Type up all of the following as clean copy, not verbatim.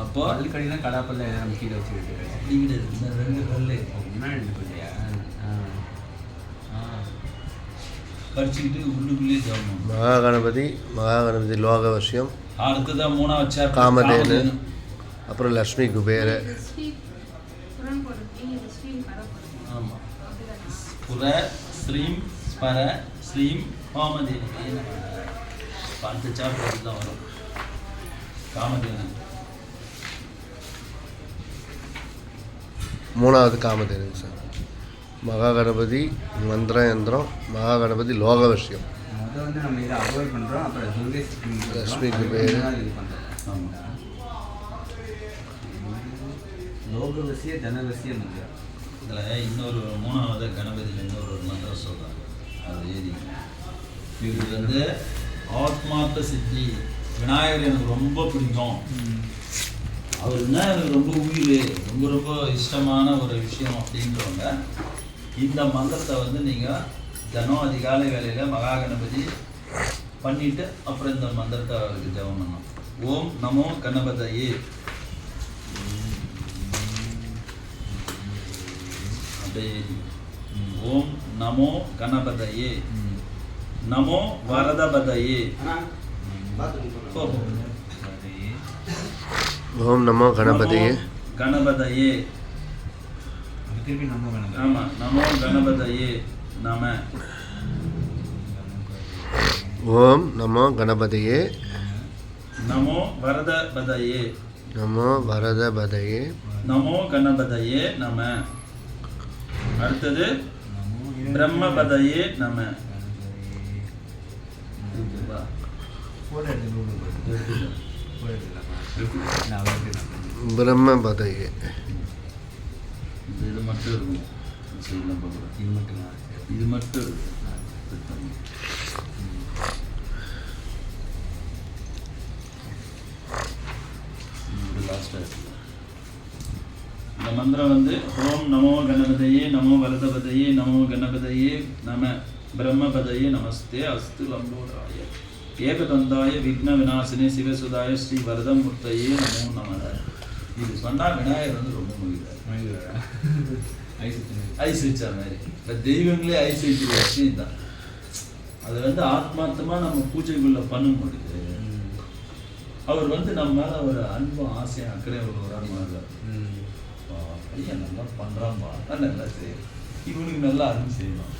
அப்போ பல்கடினா கடாப்பல்ல நம்ம கீழே வச்சுக்கிட்டு அப்படி கிடையாது. இந்த 2 கல் முன்னாடி இல்லையா? கடிச்சிக்கிட்டு உள்ளுக்குள்ளேயே ஜெபம். மகாகணபதி லோகவசியம். அடுத்ததான் 3வது சாப்டர் காமதேனு. அப்புறம் லக்ஷ்மி குபேர. ஆமாம். புர ஸ்ரீம் ஸ்பர ஸ்ரீம் காமதேனு. அடுத்த சாப்டர் தான் வரும் காமதேனு. 3வது காமதேனுங்க சார். மகாகணபதி மந்திரம் யந்திரம், மகாகணபதி லோகவசியம். அதை வந்து நம்ம இதை அவாய்ட் பண்ணுறோம். அப்புறம் லக்ஷ்மி குபேர. இது பண்ணுறோம். ஆமாம். லோகவசிய தனவசிய மந்திரம். இதில் இன்னொரு 3வது கணபதியில் இன்னொரு மந்திரம் சொல்கிறாங்க. அது ஏறி இது வந்து ஆத்மார்த்த சித்தி. விநாயகர் எனக்கு ரொம்ப பிடிக்கும், அவருன்னா எனக்கு ரொம்ப உயிர், ரொம்ப ரொம்ப இஷ்டமான ஒரு விஷயம் அப்படின்றவங்க இந்த மந்திரத்தை வந்து நீங்கள் தினம் அதிகாலை வேலையில் மகா கணபதி பண்ணிவிட்டு அப்புறம் இந்த மந்திரத்தை அவருக்கு ஜெபம் பண்ணணும். ஓம் நமோ கணபதையே. அப்படியே ஓம் நமோ கணபதையே, நமோ வரதபதையே. ஓம் நமோ கணபதியே. கணபதையே. திருப்பி நம்ம கணபதி. ஆமாம். நமோ கணபதையே நம. ஓம் நமோ கணபதியே. நமோ வரதபதையே. நமோ வரதபதையே. நமோ கணபதையே நம. அடுத்தது பிரம்மபதையே நம. பிரம்மபதையே. இது மட்டும் இருக்கும். இது மட்டுமா? இது மட்டும் இருக்கும். இந்த மந்திரம் வந்து ஓம் நமோ கணபதையே, நமோ வரதபதையே, நமோ கணபதையே நம, பிரம்மபதையே நமஸ்தே அஸ்து லம்போடாய ஏகதந்தாய விக்ன விநாசினே சிவசுதாய ஸ்ரீ வரதமூர்த்தையே நமோ நம. இது சொன்னால் விநாயகர் வந்து ரொம்ப மகிழ்வார். ஐஸ் வச்சா மாதிரி. இப்போ தெய்வங்களே ஐஸ் வைக்கிற விஷயம் தான். அதை வந்து ஆத்மார்த்தமாக நம்ம பூஜைக்குள்ளே பண்ணும் பொழுது அவர் வந்து நம்ம மேலே ஒரு அன்பும் ஆசையும் அக்கறை ஒரு மாதிரி பையன் நல்லா பண்ணுறான்பா, நல்லா செய்யும், இவனுக்கு நல்லா அருமை செய்யணும்.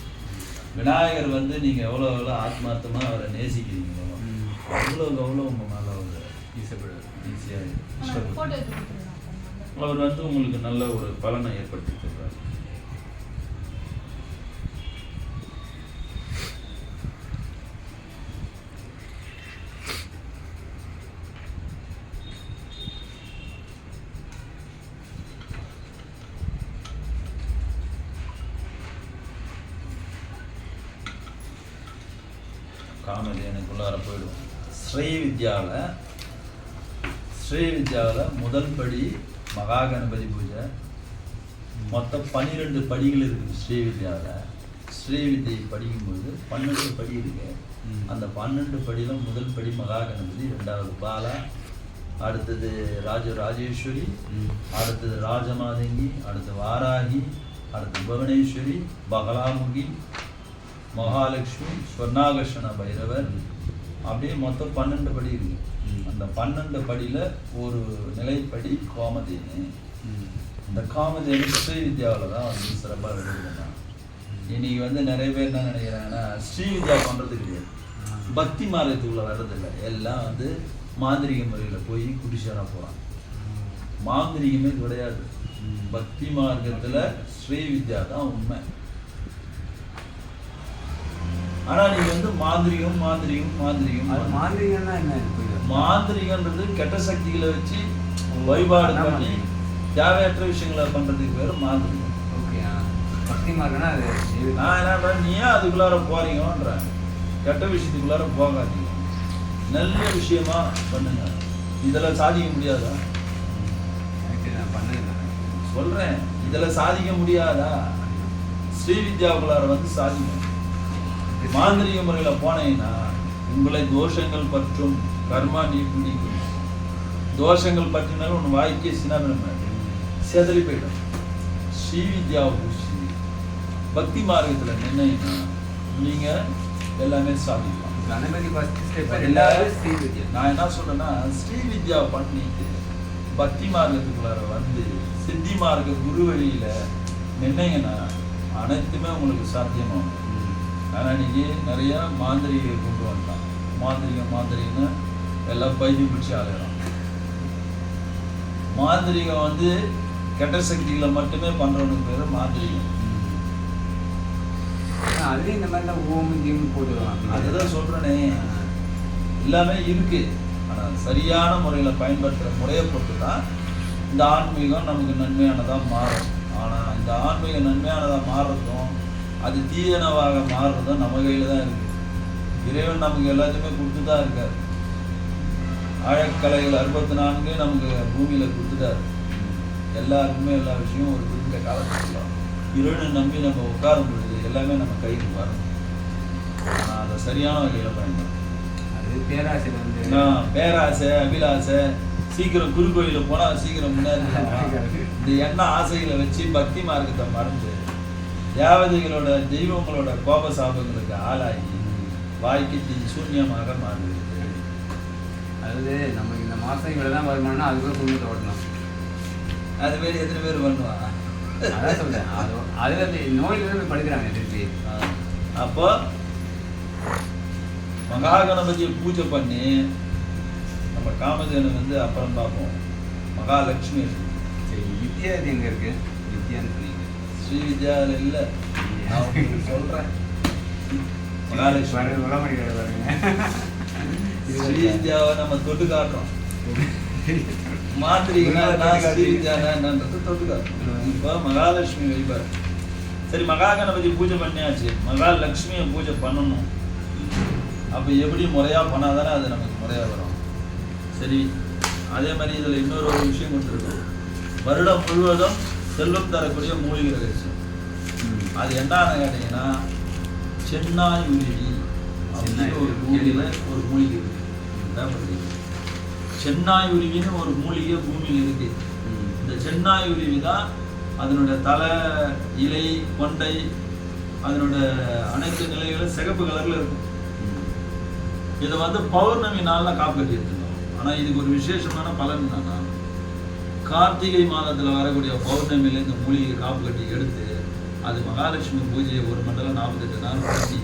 விநாயகர் வந்து நீங்கள் எவ்வளோ எவ்வளோ ஆத்மார்த்தமாக அவரை நேசிக்கிறீங்களோ அவ்வளோக்கு அவ்வளோ உங்கள் மேலே அவர் ஈஸியாக அவர் வந்து உங்களுக்கு நல்ல ஒரு பலனை ஏற்படுத்தி தருவார். காமதேனுக்குள்ளார போயிடும். ஸ்ரீவித்யாவில் முதல் படி மகா கணபதி பூஜை. மொத்தம் 12 படிகள் இருக்குது ஸ்ரீவித்யாவில். ஸ்ரீவித்யை படிக்கும்போது 12 படி இருக்கு. அந்த 12 படியில் முதல் படி மகா கணபதி, 2வது பாலா, அடுத்தது ராஜேஸ்வரி, அடுத்தது ராஜமாதங்கி, அடுத்து வாராகி, அடுத்து புவனேஸ்வரி, பகலாமுகி, மகாலட்சுமி, ஸ்வர்ணாகர்ஷண பைரவர். அப்படியே மொத்தம் 12 படி இருக்கு. அந்த 12 படியில் ஒரு நிலைப்படி காமதேனு. இந்த காமதேனு ஸ்ரீவித்யாவில் தான் வந்து சிறப்பாக ரெடி பண்ணாங்க. இன்னைக்கு வந்து நிறைய பேர் என்ன நினைக்கிறாங்கன்னா ஸ்ரீவித்யா பண்ணுறது கிடையாது, பக்தி மார்க்கத்துக்குள்ளே வர்றதில்லை. எல்லாம் வந்து மாந்திரிக முறையில் போய் குடிசாராக போகிறாங்க. மாந்திரிகமே கிடையாது. பக்தி மார்க்கத்தில் ஸ்ரீவித்யா தான் உண்மை. ஆனால் நீங்கள் வந்து மாந்திரிகம் மாந்திரிகன்றது கெட்ட சக்திகளை வச்சு வழிபாடு பண்ணி தேவையற்ற விஷயங்களை பண்ணுறதுக்கு பேர் மாந்திரிகம். நான் என்ன பண்ணுறேன், நீ ஏன் அதுக்குள்ளார போறீங்கன்ற, கெட்ட விஷயத்துக்குள்ளார போகாதீங்க, நல்ல விஷயமா பண்ணுங்க. இதெல்லாம் சாதிக்க முடியாதா சொல்கிறேன், இதெல்லாம் சாதிக்க முடியாதா? ஸ்ரீவித்யாவுக்குள்ளார வந்து சாதிக்கும். மாந்திரிக முறையில் போனீங்கன்னா உங்களை தோஷங்கள் பற்றும், கர்மா நீக்கும். தோஷங்கள் பற்றினாலும் ஒன்று வாய்க்கே சின்னாபினம் செதறி போயிடும். ஸ்ரீவித்யாவை பூசி பக்தி மார்க்கத்தில் நின்னீங்கன்னா நீங்கள் எல்லாமே சாதிக்கலாம். கணபதி ஃபர்ஸ்ட் ஸ்டெப் இல்ல, எல்லாரும் ஸ்ரீவித்யா. நான் என்ன சொல்றேன்னா ஸ்ரீவித்யாவை பண்ணிட்டு பக்தி மார்க்கத்துக்குள்ளார வந்து சித்தி மார்க்க குரு வழியில நின்னீங்கன்னா அனைத்துமே உங்களுக்கு சாத்தியமாகும். ஆனால் இன்னைக்கு நிறைய மாந்திரிகை கொண்டு வந்துட்டான். மாந்திரிகன்னு எல்லாம் பைத்தியம் பிடிச்சி ஆகலாம். மாந்திரிகம் வந்து கெட்ட சக்திகளை மட்டுமே பண்றவனுக்கு பேர் மாந்திரிகம். அதுலேயும் இந்த மாதிரி தான் ஓம் கீம் போட்டுருவாங்க. அதுதான் சொல்றேனே, எல்லாமே இருக்கு. ஆனால் சரியான முறையில் பயன்படுத்துகிற முறையை பொறுத்து தான் இந்த ஆன்மீகம் நமக்கு நன்மையானதாக மாறும். ஆனால் இந்த ஆன்மீகம் நன்மையானதாக மாறுறதும் அது தீயனவாக மாறுறதும் நம்ம கையில் தான் இருக்குது. இறைவன் நமக்கு எல்லாத்தையுமே கொடுத்து தான் இருக்கார். ஆழக்கலைகள் 64 நமக்கு பூமியில் கொடுத்துட்டார். எல்லாருக்குமே எல்லா விஷயமும் ஒரு குறிப்பிட்ட காலத்துக்குள்ள இறைவனை நம்பி நம்ம உட்காரும் பொழுது எல்லாமே நம்ம கைக்கு வரும். ஆனால் அதை சரியான வகையில் பயன்படும். அது பேராசை வந்து பேராசை, அபிலாசை, சீக்கிரம் குருக்கோயிலில் போனால் சீக்கிரம் முன்னாடி இந்த எண்ணெய் ஆசைகளை வச்சு பக்தி மார்க்கத்தை மறந்து தேவதைகளோட தெய்வங்களோட கோப சாபங்களுக்கு ஆளாகி வாழ்க்கை சூன்யமாக மாறுது. அதாவது நமக்கு இந்த மாதம் இவ்வளோ தான் வருமானம்னா அதுக்குள்ள குடும்பத்தை ஓட்டணும். அது மாரி எத்தனை பேர் பண்ணுவான்? அதான் சொல்கிறேன். அதில் நோயிலிருந்து படுக்கிறாங்க திருப்பி. அப்போ மகா கணபதியை பூஜை பண்ணி நம்ம காமதேனு வந்து அப்புறம் பார்ப்போம். மகாலட்சுமி சரி, வித்யா இது எங்கே இருக்கு? வித்யான்னு சொன்னீங்க. ஸ்ரீவித்யாவில் இல்லை, நான் உங்களுக்கு சொல்கிறேன். மகாலட்சுமி பாருங்க. ஸ்ரீவித்யாவை நம்ம தொட்டு காட்டுறோம். ஸ்ரீவித்யான்றது தொட்டு காட்டுறோம். இப்போ மகாலட்சுமி வழிபாடு. சரி, மகா கணபதி பூஜை பண்ணியாச்சு, மகாலட்சுமியை பூஜை பண்ணணும். அப்போ எப்படி முறையாக பண்ணாதானே அது நமக்கு முறையாக வரும். சரி, அதே மாதிரி இதில் இன்னொரு ஒரு விஷயம் கொடுத்துருக்கோம். வருடம் முழுவதும் செல்வம் தரக்கூடிய மூலிகை ரகசியம். அது என்னன்னு கேட்டீங்கன்னா சென்னாய் உருவி அப்படின்னு ஒரு மூலிகையில் ஒரு மூலிகை இருக்கு. சென்னாய் உருவின்னு ஒரு மூலிகை பூமியில் இருக்கு. இந்த சென்னாய் உருவி தான் அதனுடைய தலை, இலை, கொண்டை, அதனோட அனைத்து நிலைகளும் சிகப்பு கலர்ல இருக்கும். இதை வந்து பௌர்ணமி நாளில் காப்பு கட்டி எடுத்துக்கணும். ஆனால் இதுக்கு ஒரு விசேஷமான பலன் என்னன்னா, கார்த்திகை மாதத்தில் வரக்கூடிய பௌர்ணமியில இந்த மூலிகை காப்பு கட்டி எடுத்து அது மகாலட்சுமி பூஜையை ஒரு மண்டலம் 48 நாள் பண்ணி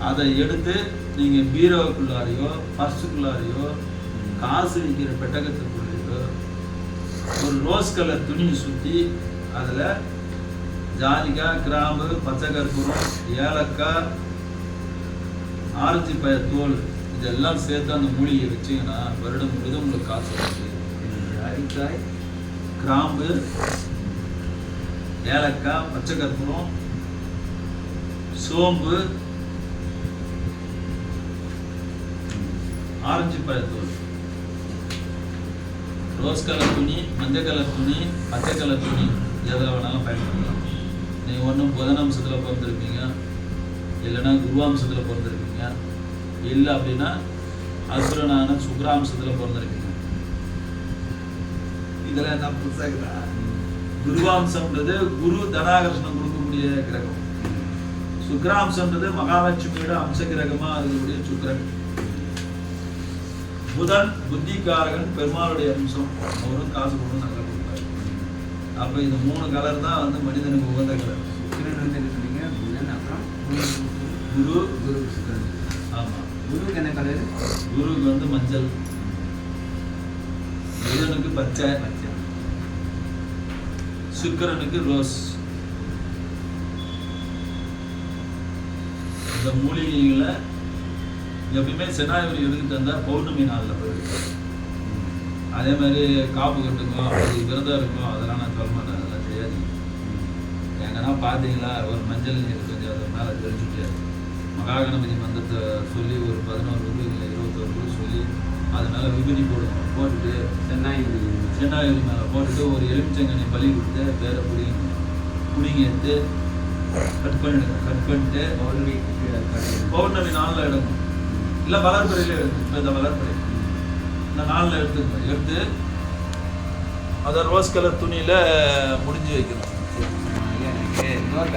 அதை எடுத்து நீங்கள் பீரோவுக்குள்ளாரையோ பர்ஸுக்குள்ளாரையோ காசு விற்கிற பெட்டகத்துக்குள்ளேயோ ஒரு ரோஸ் கலர் துணியை சுற்றி அதில் ஜாதிக்காய், கிராம்பு, பச்சை கற்பூரம், ஏலக்காய், ஆரஞ்சு பய தோல் இதெல்லாம் சேர்த்து அந்த மூலிகையை வச்சிங்கன்னா வருடம் முழுவதும் உங்களுக்கு காசு வருது. ஜாதிக்காய், கிராம்பு, ஏலக்காய், பச்சை கற்பூரம், சோம்பு, ஆரஞ்சு பழத்தோல், ரோஸ் கலர் துணி, மஞ்சள் கலர் துணி, பச்சை கலர் துணி எதில் வேணாலும் பயன்படுத்தலாம். நீங்கள் ஒன்றும் புதனம்சத்தில் பிறந்திருப்பீங்க, இல்லைன்னா குருவாம்சத்தில் பிறந்திருப்பீங்க, இல்லை அப்படின்னா அசுரனான சுக்ராம்சத்தில் பிறந்திருப்பீங்க. இதில் என்ன புதுசாக குருவாம்சம்ன்றது குரு தனாகர்ஷணம் கொடுக்கக்கூடிய கிரகம். சுக்ராம்சம்ன்றது மகாலட்சுமியோட அம்ச கிரகமாக இருக்கக்கூடிய சுக்கிரன். புதன் புத்திகாரகன், பெருமாளுடைய அம்சம். அவரும் காசு கொண்டு நல்லா கொடுப்பாரு. அப்போ இந்த 3 கலர் தான் வந்து மனிதனுக்கு உகந்த கலர். சுக்கிரன் வந்து என்ன சொன்னீங்க? புதன், அப்புறம் குரு, சுக்கிரன். ஆமாம். குருவுக்கு என்ன கலர்? குருவுக்கு வந்து மஞ்சள், புதனுக்கு பச்சை, சுக்கிரனுக்கு ரோஸ். இந்த மூலிகைகளை எப்பயுமே சென்னாயுரி எடுத்துட்டு வந்தால் பௌர்ணமி நாளில் போயிருக்கு. அதே மாதிரி காப்பு கட்டுக்கும், அது விரதம் இருக்கும், அதெல்லாம் நான் சொல்ல மாட்டேன். அதெல்லாம் செய்யாதீங்க. எங்கன்னா பார்த்தீங்களா ஒரு மஞ்சள் நீர் கொஞ்சம் அதை மேலே தெரிஞ்சுட்டு மகாகணபதி மந்திரத்தை சொல்லி ஒரு 11 ரூபா இல்லை 21 ரூபா சொல்லி அது மேலே விபூதி போடுவோம். போட்டுட்டு சென்னாயுரி மேலே போட்டுட்டு ஒரு எலுமிச்சங்கனி பலி கொடுத்து பேரை பிடிங்கி எடுத்து கட் பண்ணிடுங்க. கட் பண்ணிட்டு பௌர்ணமி நாளில் எடுக்கணும், இல்லை வளர்ப்புறையிலே எடுக்கணும். இப்போ இந்த வளர்ப்புறை இந்த நாளில் எடுத்து அதை ரோஸ் கலர் துணியில் முடிஞ்சு வைக்கணும். எனக்கு இன்னொரு